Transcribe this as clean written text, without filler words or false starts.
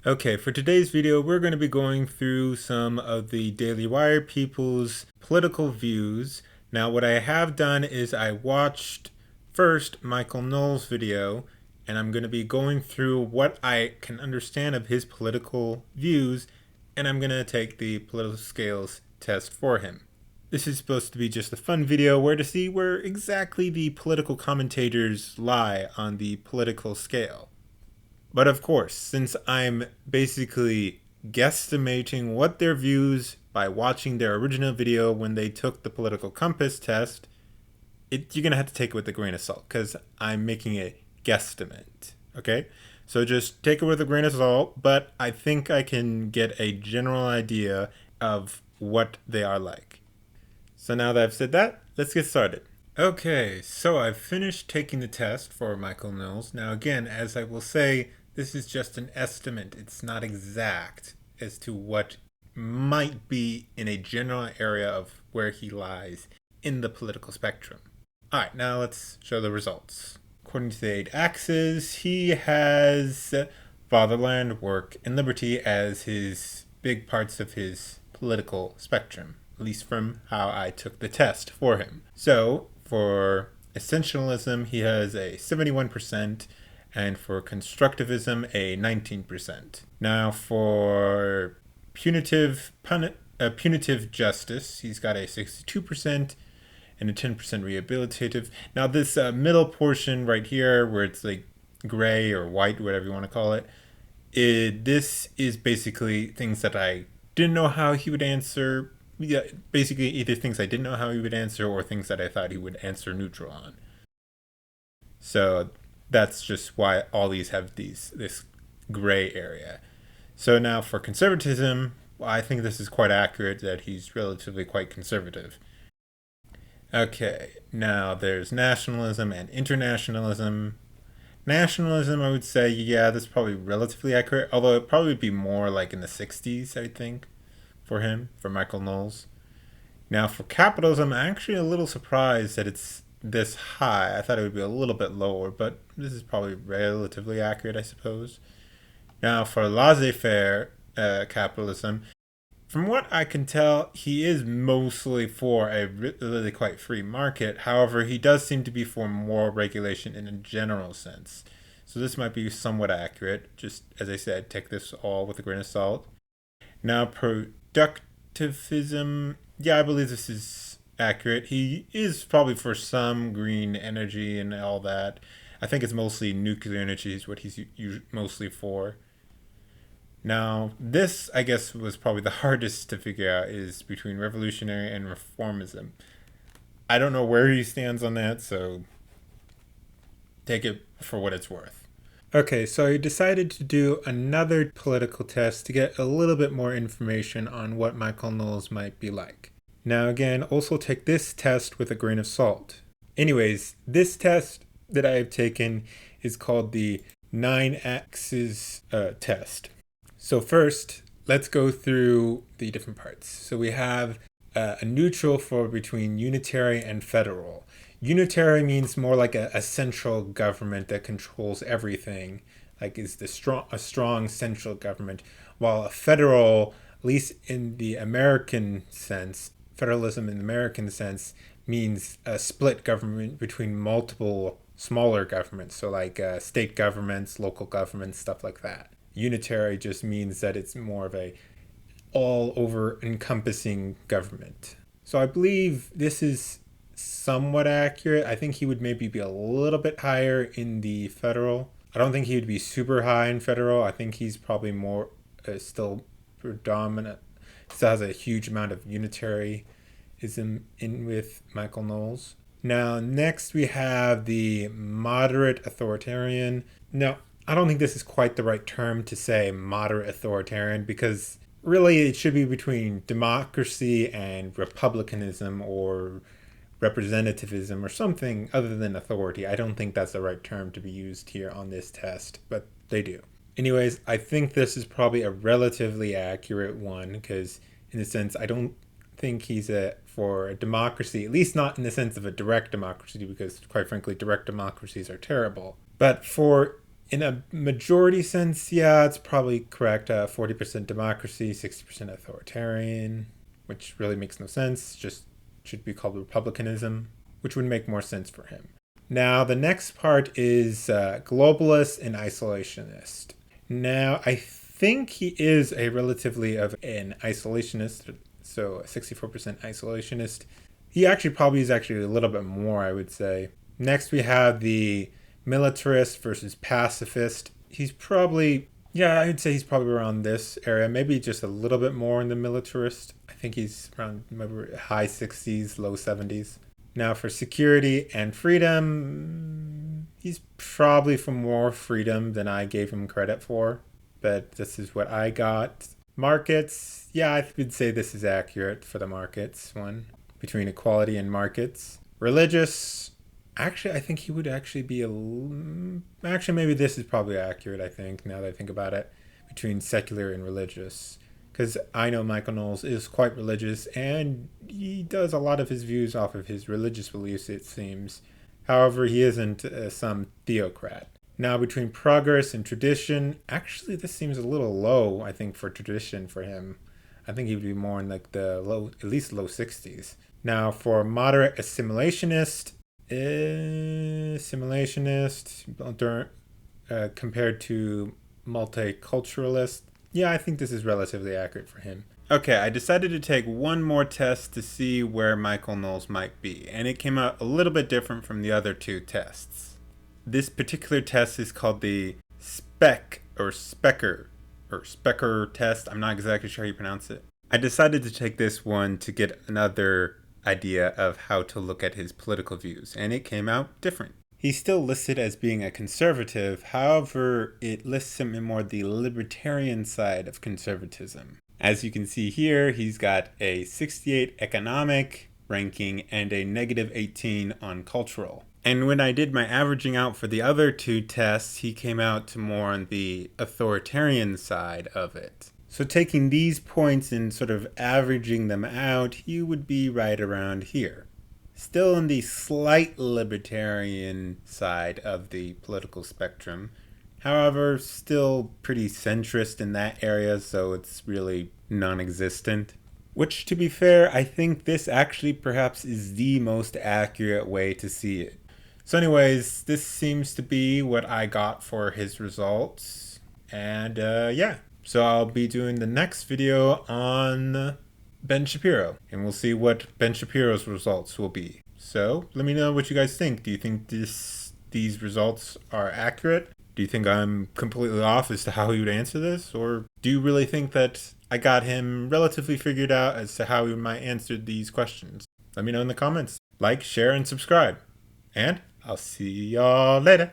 Okay, for today's video, we're going to be going through some of the Daily Wire people's political views. Now, what I have done is I watched first Michael Knowles' video, and I'm going to be going through what I can understand of his political views, and I'm going to take the political scales test for him. This is supposed to be just a fun video where to see where exactly the political commentators lie on the political scale. But of course, since I'm basically guesstimating what their views by watching their original video when they took the political compass test, you're going to have to take it with a grain of salt because I'm making a guesstimate. Okay? So just take it with a grain of salt, but I think I can get a general idea of what they are like. So now that I've said that, let's get started. Okay, so I've finished taking the test for Michael Knowles. Now, again, as I will say, this is just an estimate. It's not exact as to what might be in a general area of where he lies in the political spectrum. All right, now let's show the results. According to the 8 axes, he has fatherland, work, and liberty as his big parts of his political spectrum, at least from how I took the test for him. So, for essentialism, he has a 71%, and for constructivism, a 19%. Now, for punitive justice, he's got a 62% and a 10% rehabilitative. Now, this middle portion right here, where it's like gray or white, whatever you want to call it, this is basically things that I didn't know how he would answer. Yeah, basically either things I didn't know how he would answer or things that I thought he would answer neutral on. So that's just why all these have this gray area. So now for conservatism, I think this is quite accurate that he's relatively quite conservative. Okay, now there's nationalism and internationalism. Nationalism, I would say, yeah, that's probably relatively accurate, although it'd probably be more like in the 60s, I think, for him, for Michael Knowles. Now, for capitalism, I'm actually a little surprised that it's this high. I thought it would be a little bit lower, but this is probably relatively accurate, I suppose. Now, for laissez-faire capitalism, from what I can tell, he is mostly for a really quite free market. However, he does seem to be for more regulation in a general sense. So this might be somewhat accurate. Just as I said, take this all with a grain of salt. Now, productivism, yeah, I believe this is accurate. He is probably for some green energy and all that. I think it's mostly nuclear energy is what he's mostly for. Now, this, I guess, was probably the hardest to figure out is between revolutionary and reformism. I don't know where he stands on that, so take it for what it's worth. Okay, so I decided to do another political test to get a little bit more information on what Michael Knowles might be like. Now, again, also take this test with a grain of salt. Anyways, this test that I have taken is called the 9-axis test. So first, let's go through the different parts. So we have a neutral for between unitary and federal. Unitary means more like a central government that controls everything, like is a strong central government, while a federal, at least in the American sense, federalism in the American sense means a split government between multiple smaller governments, so like state governments, local governments, stuff like that. Unitary just means that it's more of a all over encompassing government. So I believe this is somewhat accurate. I think he would maybe be a little bit higher in the federal. I don't think he would be super high in federal. I think he's probably more still predominant. Still has a huge amount of unitaryism in with Michael Knowles. Now, next we have the moderate authoritarian. Now, I don't think this is quite the right term to say moderate authoritarian because really it should be between democracy and republicanism or representativism or something other than authority. I don't think that's the right term to be used here on this test, but they do. Anyways, I think this is probably a relatively accurate one because in a sense I don't think he's for a democracy, at least not in the sense of a direct democracy because quite frankly direct democracies are terrible. But for In a majority sense, yeah, it's probably correct. 40% democracy, 60% authoritarian, which really makes no sense. Just should be called republicanism, which would make more sense for him. Now, the next part is globalist and isolationist. Now, I think he is a relatively of an isolationist, so a 64% isolationist. He actually probably is actually a little bit more, I would say. Next, we have the militarist versus pacifist. He's probably, yeah, I'd say he's probably around this area, maybe just a little bit more in the militarist. I think he's around maybe high 60s, low 70s. Now, for security and freedom, he's probably for more freedom than I gave him credit for, but this is what I got. Markets, yeah, I would say this is accurate for the markets one, between equality and markets. Religious, actually, I think he would actually be actually, maybe this is probably accurate, I think, now that I think about it, between secular and religious. Because I know Michael Knowles is quite religious, and he does a lot of his views off of his religious beliefs, it seems. However, he isn't some theocrat. Now, between progress and tradition, actually, this seems a little low, I think, for tradition for him. I think he would be more in like the low, at least low 60s. Now, for moderate assimilationist, compared to multiculturalist, yeah, I think this is relatively accurate for him. Okay, I decided to take one more test to see where Michael Knowles might be, and it came out a little bit different from the other two tests. This particular test is called the Specker test. I'm not exactly sure how you pronounce it. I decided to take this one to get another idea of how to look at his political views, and it came out different. He's still listed as being a conservative, however, it lists him in more the libertarian side of conservatism. As you can see here, he's got a 68 economic ranking and a negative 18 on cultural. And when I did my averaging out for the other two tests, he came out to more on the authoritarian side of it. So taking these points and sort of averaging them out, you would be right around here. Still on the slight libertarian side of the political spectrum. However, still pretty centrist in that area, so it's really non-existent. Which, to be fair, I think this actually perhaps is the most accurate way to see it. So anyways, this seems to be what I got for his results. And yeah, so I'll be doing the next video on Ben Shapiro, and we'll see what Ben Shapiro's results will be. So let me know what you guys think. Do you think these results are accurate? Do you think I'm completely off as to how he would answer this? Or do you really think that I got him relatively figured out as to how he might answer these questions? Let me know in the comments. Like, share, and subscribe. And I'll see y'all later.